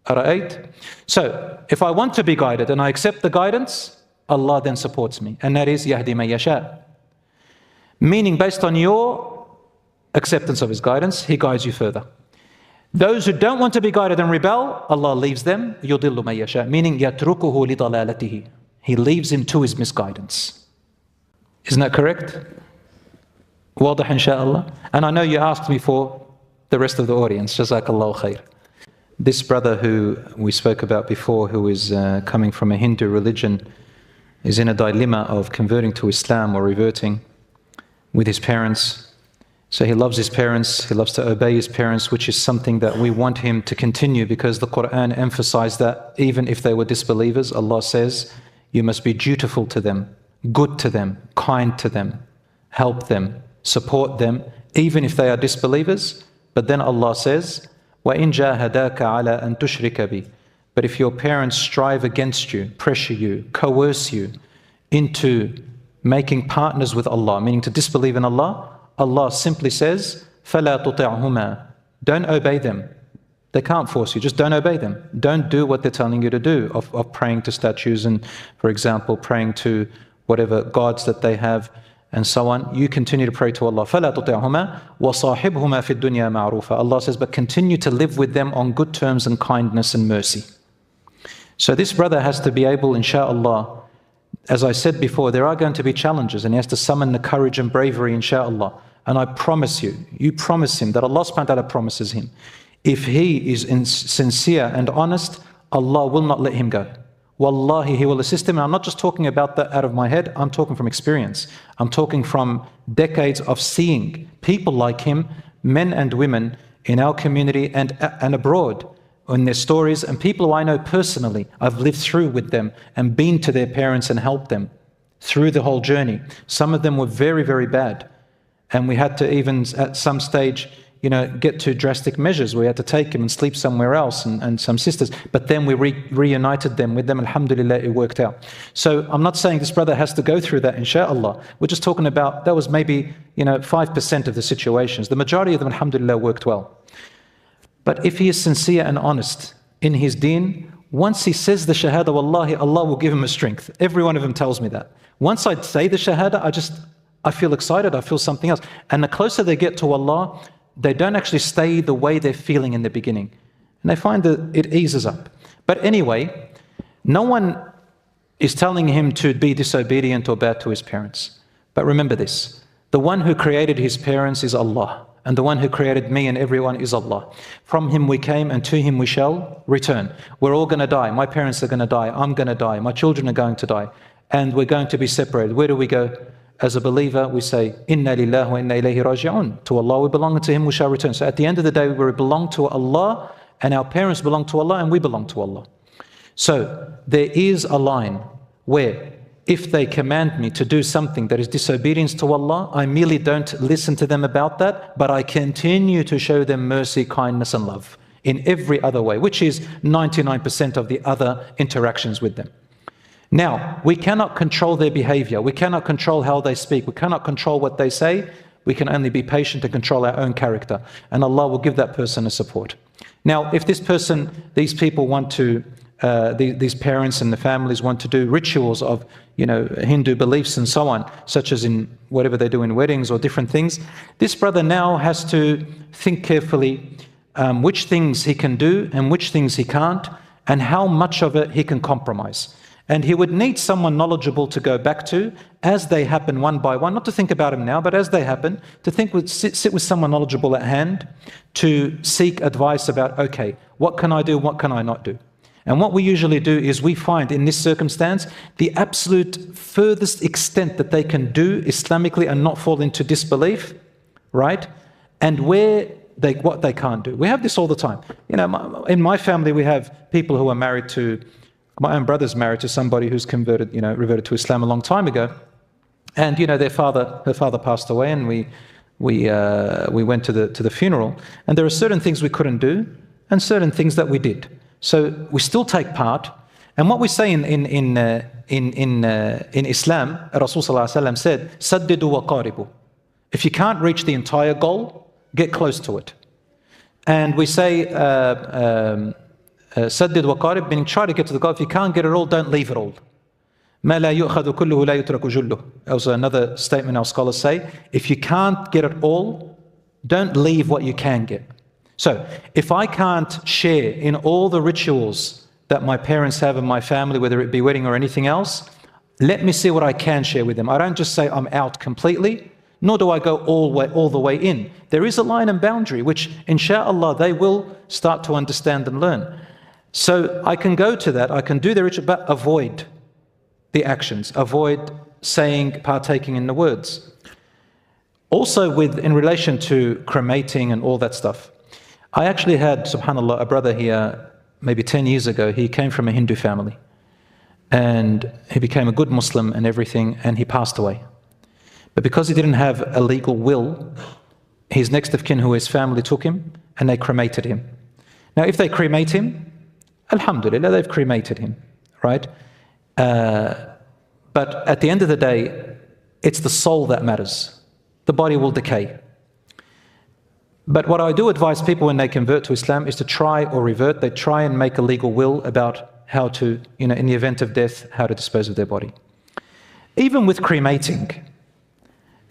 Ara'ayt? So, if I want to be guided and I accept the guidance, Allah then supports me. And that is Yahdi man yasha. Meaning, based on your acceptance of His guidance, He guides you further. Those who don't want to be guided and rebel, Allah leaves them. Yudillu man yasha. Meaning, yatrukuhu li dalalatihi. He leaves him to his misguidance. Isn't that correct? Wadah inshaAllah. And I know you asked me for the rest of the audience. Jazakallahu khair. This brother who we spoke about before, who is coming from a Hindu religion, is in a dilemma of converting to Islam or reverting with his parents. So he loves his parents, he loves to obey his parents, which is something that we want him to continue, because the Quran emphasized that even if they were disbelievers, Allah says, you must be dutiful to them, good to them, kind to them, help them, support them, even if they are disbelievers. But then Allah says, وَإِن جَاهَدَاكَ عَلَىٰ أَن تُشْرِكَ بِي. But if your parents strive against you, pressure you, coerce you into making partners with Allah, meaning to disbelieve in Allah, Allah simply says, فَلَا تُطِعْهُمَا. Don't obey them. They can't force you, just don't obey them. Don't do what they're telling you to do, of praying to statues and, for example, praying to whatever gods that they have and so on. You continue to pray to Allah. فَلَا تُطِعْهُمَا وَصَاحِبْهُمَا فِي الدُّنْيَا مَعْرُوفًا. Allah says, but continue to live with them on good terms and kindness and mercy. So this brother has to be able, insha'Allah, as I said before, there are going to be challenges, and he has to summon the courage and bravery, insha'Allah. And I promise you promise him that Allah subhanahu wa ta'ala promises him, if he is sincere and honest, Allah will not let him go. Wallahi, He will assist him. And I'm not just talking about that out of my head, I'm talking from experience. I'm talking from decades of seeing people like him, men and women in our community and abroad, in their stories, and people who I know personally. I've lived through with them and been to their parents and helped them through the whole journey. Some of them were very, very bad. And we had to even at some stage, get to drastic measures. We had to take him and sleep somewhere else, and some sisters. But then we reunited them with them. Alhamdulillah, it worked out. So I'm not saying this brother has to go through that, inshaAllah. We're just talking about, that was maybe 5% of the situations. The majority of them, alhamdulillah, worked well. But if he is sincere and honest in his deen, once he says the shahada, wallahi, Allah will give him a strength. Every one of them tells me that. Once I say the shahada, I feel excited, I feel something else. And the closer they get to Allah, they don't actually stay the way they're feeling in the beginning. And they find that it eases up. But anyway, no one is telling him to be disobedient or bad to his parents. But remember this, the one who created his parents is Allah. And the one who created me and everyone is Allah. From Him we came and to Him we shall return. We're all going to die. My parents are going to die. I'm going to die. My children are going to die. And we're going to be separated. Where do we go? As a believer, we say, Inna lillahi wa inna ilayhi raji'un. To Allah we belong, and to Him we shall return. So at the end of the day, we belong to Allah, and our parents belong to Allah, and we belong to Allah. So there is a line where if they command me to do something that is disobedience to Allah, I merely don't listen to them about that, but I continue to show them mercy, kindness and love in every other way, which is 99% of the other interactions with them. Now, we cannot control their behavior. We cannot control how they speak. We cannot control what they say. We can only be patient and control our own character. And Allah will give that person a support. Now, if these people want to, these parents and the families want to do rituals of, Hindu beliefs and so on, such as in whatever they do in weddings or different things, this brother now has to think carefully which things he can do and which things he can't, and how much of it he can compromise. And he would need someone knowledgeable to go back to as they happen one by one, not to think about them now, but as they happen, to sit with someone knowledgeable at hand to seek advice about, okay, what can I do, what can I not do? And what we usually do is we find in this circumstance the absolute furthest extent that they can do Islamically and not fall into disbelief, right? And what they can't do. We have this all the time. In my family we have people who are married to, my own brother's married to somebody who's reverted to Islam a long time ago. And her father passed away, and we went to the funeral. And there are certain things we couldn't do and certain things that we did. So we still take part. And what we say in Islam, Rasul Sallallahu Alaihi Wasallam said, "Saddidu wa qaribu." If you can't reach the entire goal, get close to it. And we say, Saddid wa qarib, meaning try to get to the goal. If you can't get it all, don't leave it all. ما لا يؤخذ كله لا يترك جله. Also another statement our scholars say, if you can't get it all, don't leave what you can get. So if I can't share in all the rituals that my parents have in my family, whether it be wedding or anything else, let me see what I can share with them. I don't just say I'm out completely, nor do I go all the way in. There is a line and boundary which, inshallah, they will start to understand and learn. So I can go to that, I can do the ritual, but avoid the actions, avoid saying, partaking in the words. Also in relation to cremating and all that stuff, I actually had, subhanAllah, a brother here maybe 10 years ago. He came from a Hindu family and he became a good Muslim and everything, and he passed away. But because he didn't have a legal will, his next of kin, who his family, took him and they cremated him. Now, if they cremate him, alhamdulillah, they've cremated him, right? But at the end of the day, it's the soul that matters. The body will decay. But what I do advise people when they convert to Islam is to try or revert. They try and make a legal will about how to, in the event of death, how to dispose of their body. Even with cremating,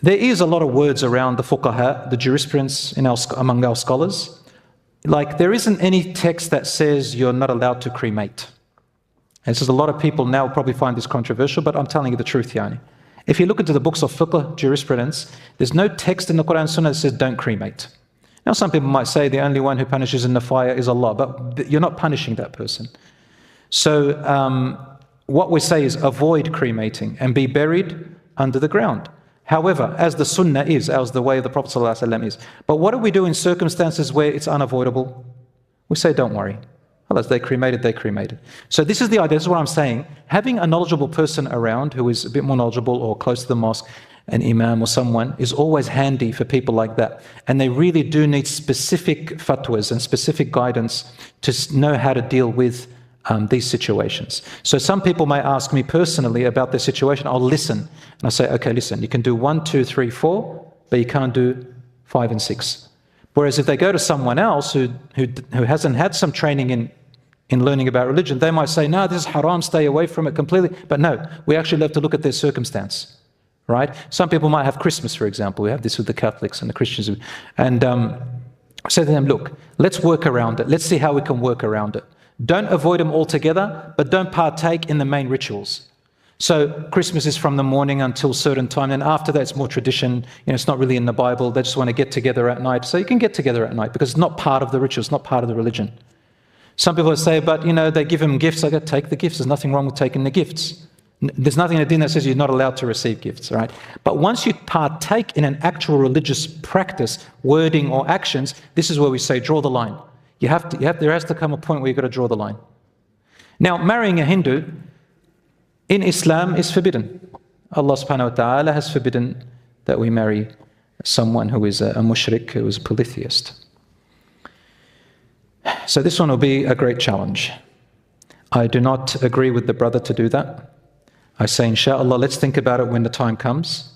there is a lot of words around the fuqaha, the jurisprudence among our scholars. Like, there isn't any text that says you're not allowed to cremate. And so a lot of people now probably find this controversial, but I'm telling you the truth, Yani. If you look into the books of fiqh, jurisprudence, there's no text in the Quran and Sunnah that says don't cremate. Now, some people might say the only one who punishes in the fire is Allah, but you're not punishing that person. So what we say is avoid cremating and be buried under the ground. However, as the sunnah is, as the way of the Prophet ﷺ is. But what do we do in circumstances where it's unavoidable? We say, don't worry. Unless they cremated, they cremated. So this is the idea, this is what I'm saying. Having a knowledgeable person around who is a bit more knowledgeable or close to the mosque, an imam or someone, is always handy for people like that. And they really do need specific fatwas and specific guidance to know how to deal with these situations. So some people may ask me personally about their situation. I'll listen. And I say, okay, listen, you can do 1, 2, 3, 4, but you can't do 5 and 6. Whereas if they go to someone else who hasn't had some training in learning about religion, they might say, no, this is haram, stay away from it completely. But no, we actually have to look at their circumstance, right? Some people might have Christmas, for example. We have this with the Catholics and the Christians. And say to them, look, let's work around it. Let's see how we can work around it. Don't avoid them altogether, but don't partake in the main rituals. So Christmas is from the morning until a certain time, and after that it's more tradition. It's not really in the Bible. They just want to get together at night. So you can get together at night because it's not part of the ritual, it's not part of the religion. Some people say, but they give them gifts. I go, take the gifts. There's nothing wrong with taking the gifts. There's nothing in the deen that says you're not allowed to receive gifts, right? But once you partake in an actual religious practice, wording or actions, this is where we say draw the line. There has to come a point where you've got to draw the line. Now, marrying a Hindu in Islam is forbidden. Allah subhanahu wa ta'ala has forbidden that we marry someone who is a mushrik, who is a polytheist. So this one will be a great challenge. I do not agree with the brother to do that. I say, inshallah, let's think about it when the time comes.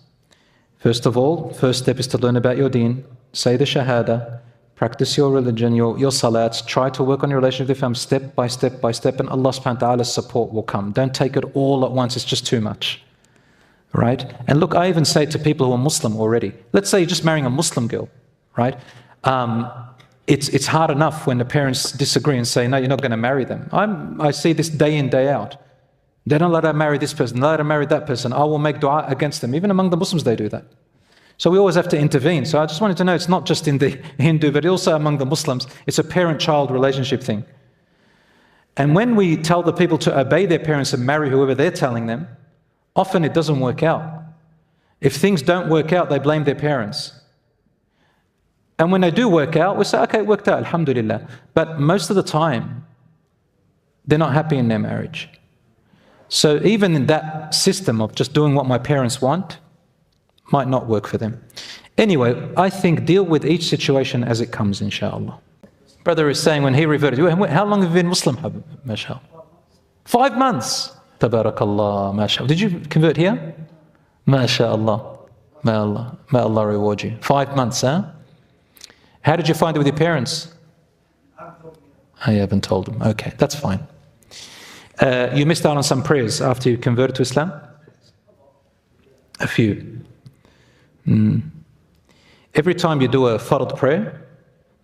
First of all, first step is to learn about your deen, say the shahada, practice your religion, your salats, try to work on your relationship with them step by step by step, and Allah subhanahu wa ta'ala's support will come. Don't take it all at once, it's just too much. Right? And look, I even say to people who are Muslim already, let's say you're just marrying a Muslim girl, right? It's hard enough when the parents disagree and say, no, you're not going to marry them. I see this day in, day out. They don't let her marry this person, they let her marry that person. I will make dua against them. Even among the Muslims they do that. So we always have to intervene. So I just wanted to know, it's not just in the Hindu, but also among the Muslims. It's a parent-child relationship thing. And when we tell the people to obey their parents and marry whoever they're telling them, often it doesn't work out. If things don't work out, they blame their parents. And when they do work out, we say, okay, it worked out, alhamdulillah. But most of the time, they're not happy in their marriage. So even in that system of just doing what my parents want, might not work for them. Anyway, I think deal with each situation as it comes, inshallah. Brother is saying when he reverted, how long have you been Muslim, mashallah? 5 months. Tabarakallah, mashallah. Did you convert here? Mashallah. May Allah reward you. 5 months, huh? How did you find it with your parents? I haven't told him. Okay, that's fine. You missed out on some prayers after you converted to Islam? A few. Every time you do a fard prayer,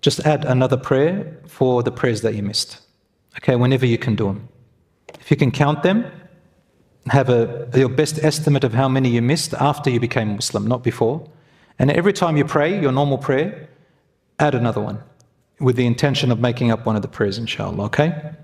just add another prayer for the prayers that you missed. Okay, whenever you can do them. If you can count them, have your best estimate of how many you missed after you became Muslim, not before. And every time you pray, your normal prayer, add another one with the intention of making up one of the prayers, inshallah, okay?